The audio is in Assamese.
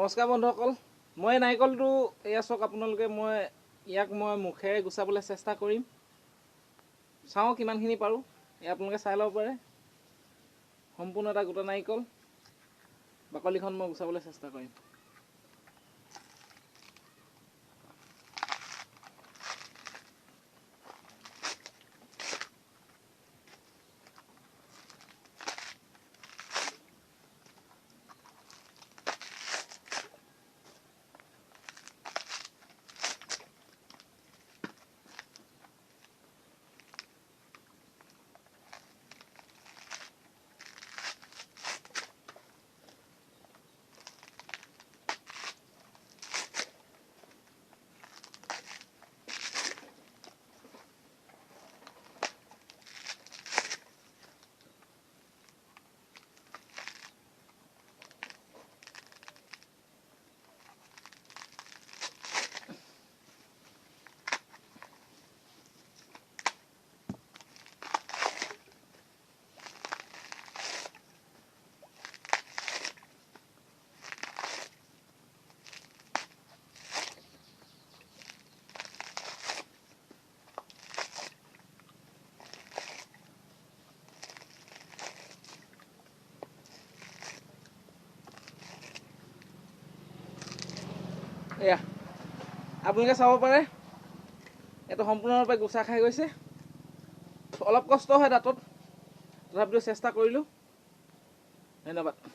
নমস্কাৰ বন্ধুসকল, মই নাৰিকলটো এয়া চাওক আপোনালোকে ইয়াক মই মুখেৰে গুচাবলৈ চেষ্টা কৰিম। চাওঁ কিমানখিনি পাৰোঁ, এয়া আপোনালোকে চাই ল'ব পাৰে। সম্পূৰ্ণ এটা গোটা নাৰিকল, বাকলিখন মই গুচাবলৈ চেষ্টা কৰিম। এয়া আপোনালোকে চাব পাৰে, এইটো সম্পূৰ্ণৰূপে গুচা খাই গৈছে। অলপ কষ্ট হয় দাঁতত, তথাপিতো চেষ্টা কৰিলোঁ। ধন্যবাদ।